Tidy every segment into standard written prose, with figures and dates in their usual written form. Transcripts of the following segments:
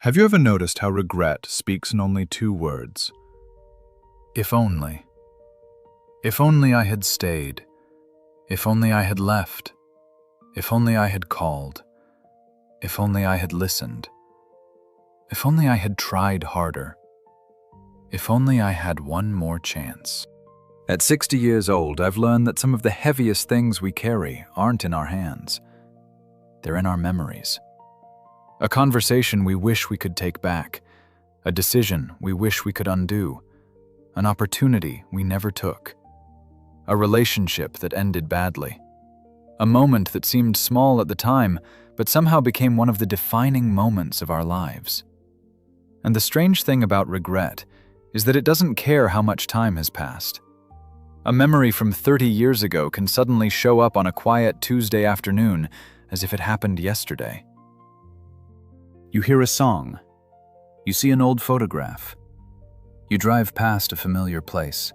Have you ever noticed how regret speaks in only two words? If only. If only I had stayed. If only I had left. If only I had called. If only I had listened. If only I had tried harder. If only I had one more chance. At 60 years old, I've learned that some of the heaviest things we carry aren't in our hands. They're in our memories. A conversation we wish we could take back. A decision we wish we could undo. An opportunity we never took. A relationship that ended badly. A moment that seemed small at the time, but somehow became one of the defining moments of our lives. And the strange thing about regret is that it doesn't care how much time has passed. A memory from 30 years ago can suddenly show up on a quiet Tuesday afternoon as if it happened yesterday. You hear a song. You see an old photograph. You drive past a familiar place.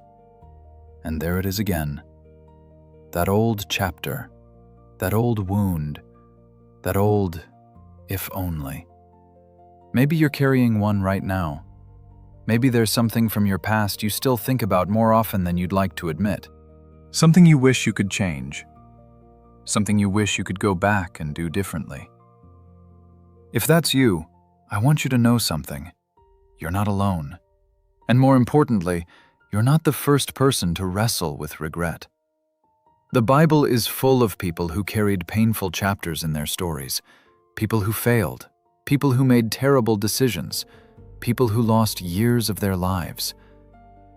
And there it is again. That old chapter. That old wound. That old if only. Maybe you're carrying one right now. Maybe there's something from your past you still think about more often than you'd like to admit. Something you wish you could change. Something you wish you could go back and do differently. If that's you, I want you to know something. You're not alone. And more importantly, you're not the first person to wrestle with regret. The Bible is full of people who carried painful chapters in their stories. People who failed. People who made terrible decisions. People who lost years of their lives.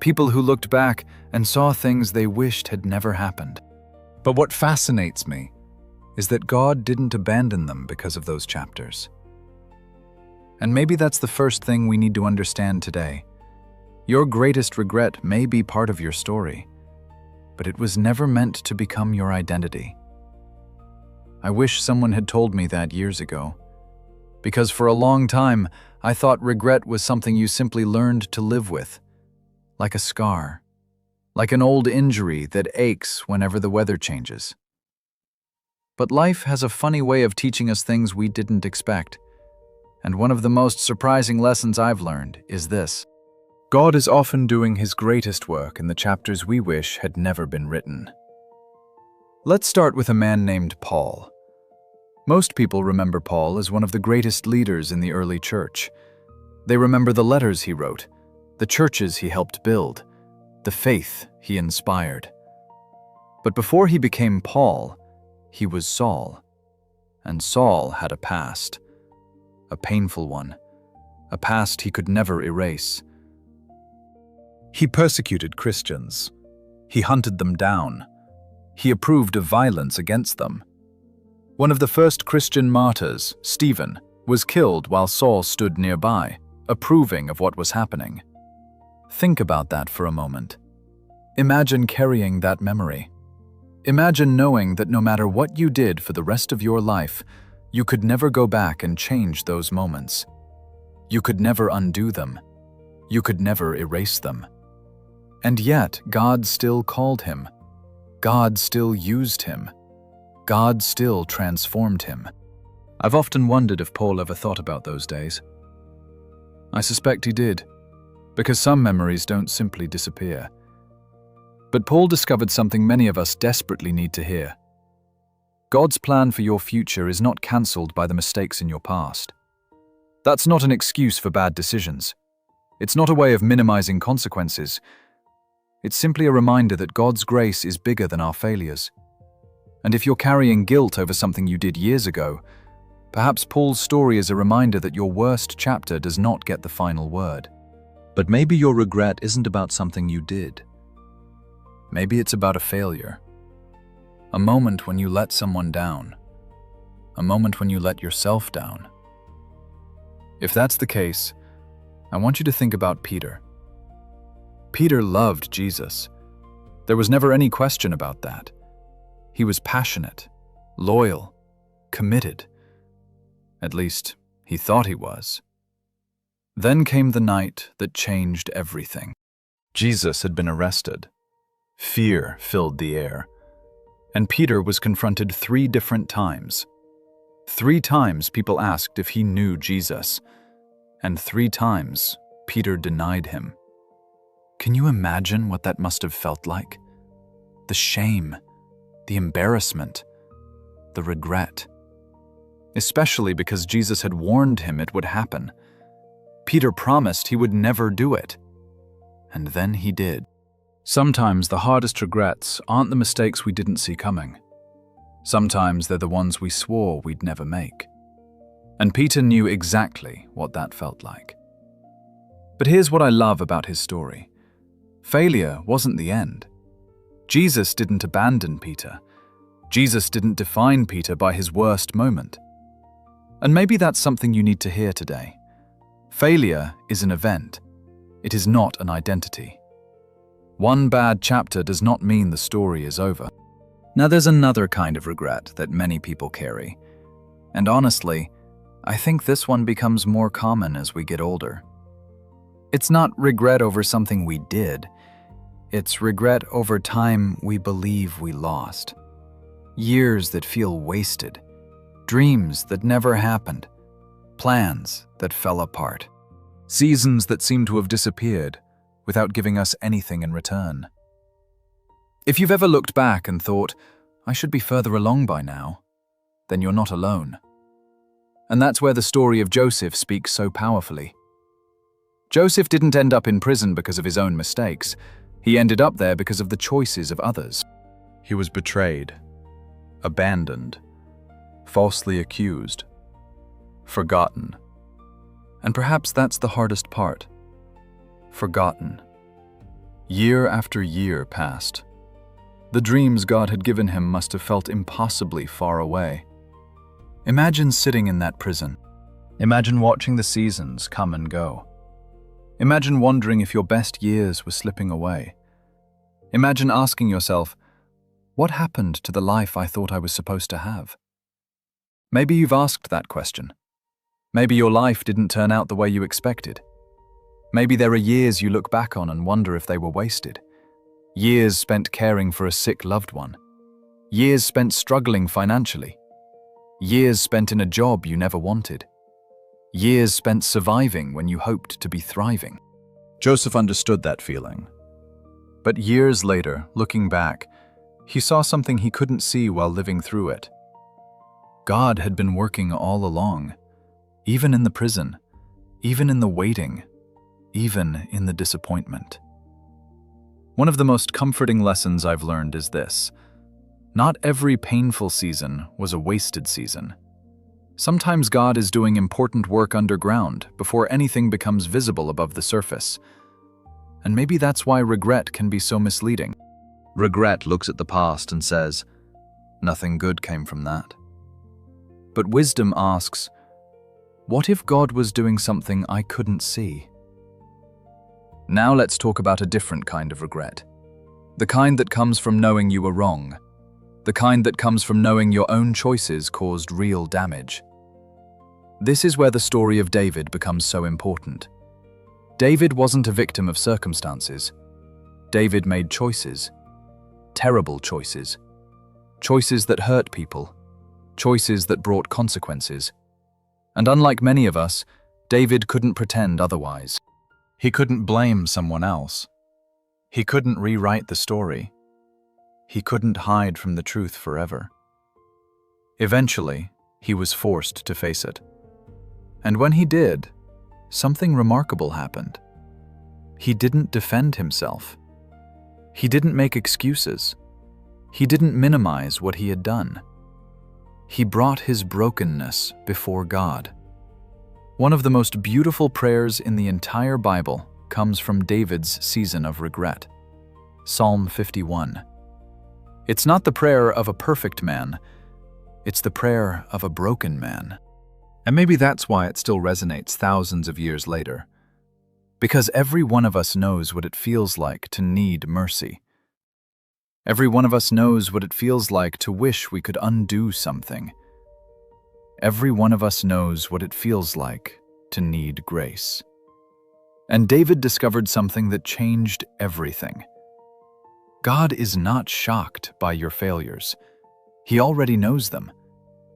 People who looked back and saw things they wished had never happened. But what fascinates me is that God didn't abandon them because of those chapters. And maybe that's the first thing we need to understand today. Your greatest regret may be part of your story, but it was never meant to become your identity. I wish someone had told me that years ago, because for a long time, I thought regret was something you simply learned to live with, like a scar, like an old injury that aches whenever the weather changes. But life has a funny way of teaching us things we didn't expect. And one of the most surprising lessons I've learned is this. God is often doing His greatest work in the chapters we wish had never been written. Let's start with a man named Paul. Most people remember Paul as one of the greatest leaders in the early church. They remember the letters he wrote, the churches he helped build, the faith he inspired. But before he became Paul, he was Saul. And Saul had a past. A painful one, a past he could never erase. He persecuted Christians. He hunted them down. He approved of violence against them. One of the first Christian martyrs, Stephen, was killed while Saul stood nearby, approving of what was happening. Think about that for a moment. Imagine carrying that memory. Imagine knowing that no matter what you did for the rest of your life, you could never go back and change those moments. You could never undo them. You could never erase them. And yet, God still called him. God still used him. God still transformed him. I've often wondered if Paul ever thought about those days. I suspect he did, because some memories don't simply disappear. But Paul discovered something many of us desperately need to hear. God's plan for your future is not cancelled by the mistakes in your past. That's not an excuse for bad decisions. It's not a way of minimizing consequences. It's simply a reminder that God's grace is bigger than our failures. And if you're carrying guilt over something you did years ago, perhaps Paul's story is a reminder that your worst chapter does not get the final word. But maybe your regret isn't about something you did. Maybe it's about a failure. A moment when you let someone down. A moment when you let yourself down. If that's the case, I want you to think about Peter. Peter loved Jesus. There was never any question about that. He was passionate, loyal, committed. At least, he thought he was. Then came the night that changed everything. Jesus had been arrested. Fear filled the air. And Peter was confronted 3 different times. 3 times people asked if he knew Jesus. and 3 times Peter denied him. Can you imagine what that must have felt like? The shame, the embarrassment, the regret. Especially because Jesus had warned him it would happen. Peter promised he would never do it. And then he did. Sometimes the hardest regrets aren't the mistakes we didn't see coming. Sometimes they're the ones we swore we'd never make. And Peter knew exactly what that felt like. But here's what I love about his story. Failure wasn't the end. Jesus didn't abandon Peter. Jesus didn't define Peter by his worst moment. And maybe that's something you need to hear today. Failure is an event. It is not an identity. One bad chapter does not mean the story is over. Now there's another kind of regret that many people carry. And honestly, I think this one becomes more common as we get older. It's not regret over something we did. It's regret over time we believe we lost. Years that feel wasted. Dreams that never happened. Plans that fell apart. Seasons that seem to have disappeared without giving us anything in return. If you've ever looked back and thought, I should be further along by now, then you're not alone. And that's where the story of Joseph speaks so powerfully. Joseph didn't end up in prison because of his own mistakes. He ended up there because of the choices of others. He was betrayed, abandoned, falsely accused, forgotten. And perhaps that's the hardest part. Forgotten. Year after year passed. The dreams God had given him must have felt impossibly far away. Imagine sitting in that prison. Imagine watching the seasons come and go. Imagine wondering if your best years were slipping away. Imagine asking yourself, what happened to the life I thought I was supposed to have? Maybe you've asked that question. Maybe your life didn't turn out the way you expected. Maybe there are years you look back on and wonder if they were wasted. Years spent caring for a sick loved one. Years spent struggling financially. Years spent in a job you never wanted. Years spent surviving when you hoped to be thriving. Joseph understood that feeling. But years later, looking back, he saw something he couldn't see while living through it. God had been working all along, even in the prison, even in the waiting, even in the disappointment. One of the most comforting lessons I've learned is this: not every painful season was a wasted season. Sometimes God is doing important work underground before anything becomes visible above the surface. And maybe that's why regret can be so misleading. Regret looks at the past and says, nothing good came from that. But wisdom asks, what if God was doing something I couldn't see? Now let's talk about a different kind of regret. The kind that comes from knowing you were wrong. The kind that comes from knowing your own choices caused real damage. This is where the story of David becomes so important. David wasn't a victim of circumstances. David made choices. Terrible choices. Choices that hurt people. Choices that brought consequences. And unlike many of us, David couldn't pretend otherwise. He couldn't blame someone else. He couldn't rewrite the story. He couldn't hide from the truth forever. Eventually, he was forced to face it. And when he did, something remarkable happened. He didn't defend himself. He didn't make excuses. He didn't minimize what he had done. He brought his brokenness before God. One of the most beautiful prayers in the entire Bible comes from David's season of regret. Psalm 51. It's not the prayer of a perfect man. It's the prayer of a broken man. And maybe that's why it still resonates thousands of years later. Because every one of us knows what it feels like to need mercy. Every one of us knows what it feels like to wish we could undo something. Every one of us knows what it feels like to need grace. And David discovered something that changed everything. God is not shocked by your failures. He already knows them.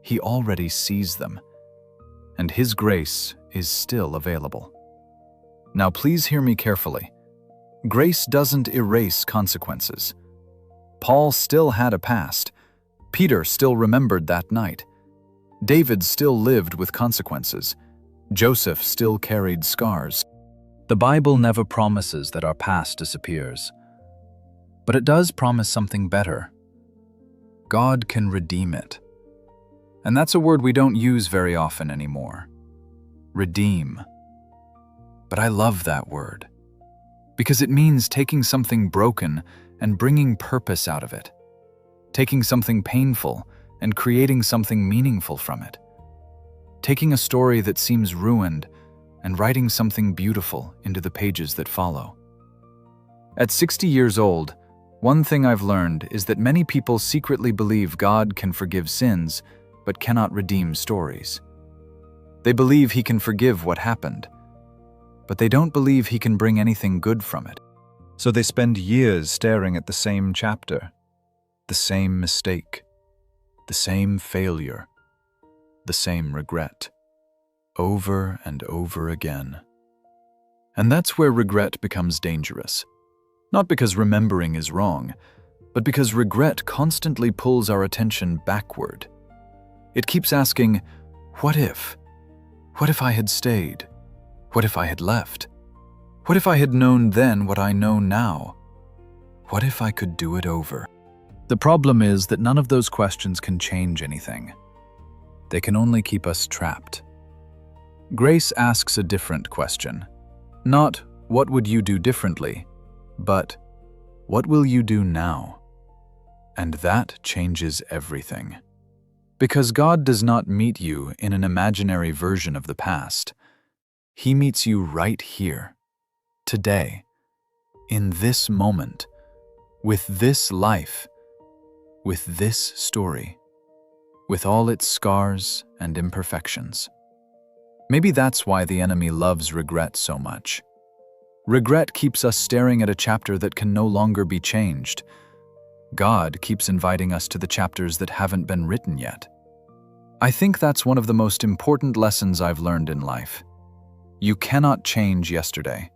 He already sees them. and His grace is still available. Now please hear me carefully. Grace doesn't erase consequences. Paul still had a past. Peter still remembered that night. David still lived with consequences. Joseph still carried scars. The Bible never promises that our past disappears, but it does promise something better. God can redeem it. And that's a word we don't use very often anymore. Redeem. But I love that word, because it means taking something broken and bringing purpose out of it, taking something painful and creating something meaningful from it, taking a story that seems ruined and writing something beautiful into the pages that follow. At 60 years old, one thing I've learned is that many people secretly believe God can forgive sins but cannot redeem stories. They believe He can forgive what happened, but they don't believe He can bring anything good from it. So they spend years staring at the same chapter, the same mistake, the same failure, the same regret, over and over again. And that's where regret becomes dangerous. Not because remembering is wrong, but because regret constantly pulls our attention backward. It keeps asking, what if? What if I had stayed? What if I had left? What if I had known then what I know now? What if I could do it over? The problem is that none of those questions can change anything. They can only keep us trapped. Grace asks a different question. Not, what would you do differently? But, what will you do now? And that changes everything. Because God does not meet you in an imaginary version of the past. He meets you right here, today, in this moment, with this life, with this story, with all its scars and imperfections. Maybe that's why the enemy loves regret so much. Regret keeps us staring at a chapter that can no longer be changed. God keeps inviting us to the chapters that haven't been written yet. I think that's one of the most important lessons I've learned in life. You cannot change yesterday.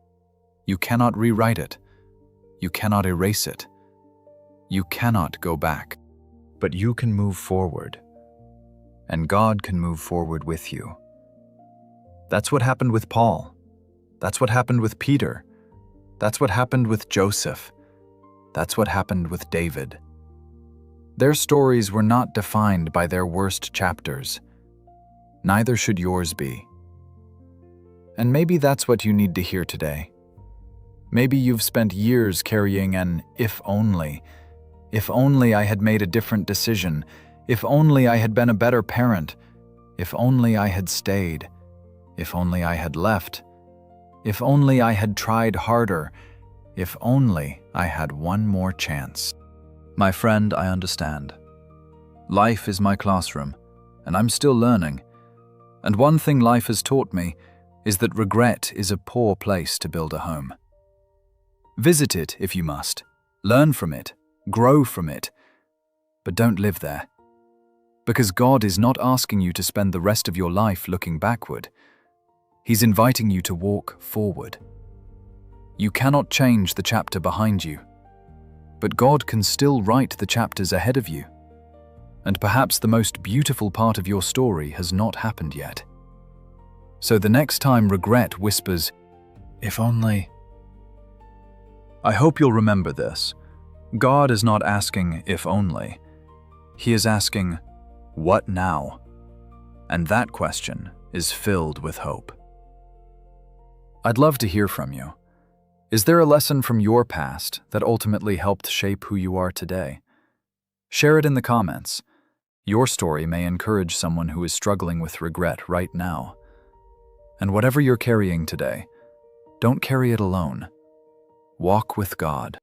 You cannot rewrite it. You cannot erase it. You cannot go back. But you can move forward. And God can move forward with you. That's what happened with Paul. That's what happened with Peter. That's what happened with Joseph. That's what happened with David. Their stories were not defined by their worst chapters. Neither should yours be. And maybe that's what you need to hear today. Maybe you've spent years carrying an if only. If only I had made a different decision. If only I had been a better parent. If only I had stayed. If only I had left. If only I had tried harder. If only I had one more chance. My friend, I understand. Life is my classroom, and I'm still learning. And one thing life has taught me is that regret is a poor place to build a home. Visit it if you must. Learn from it. Grow from it. But don't live there. Because God is not asking you to spend the rest of your life looking backward. He's inviting you to walk forward. You cannot change the chapter behind you, but God can still write the chapters ahead of you. And perhaps the most beautiful part of your story has not happened yet. So the next time regret whispers, if only. I hope you'll remember this. God is not asking if only. He is asking, what now? And that question is filled with hope. I'd love to hear from you. Is there a lesson from your past that ultimately helped shape who you are today? Share it in the comments. Your story may encourage someone who is struggling with regret right now. And whatever you're carrying today, don't carry it alone. Walk with God.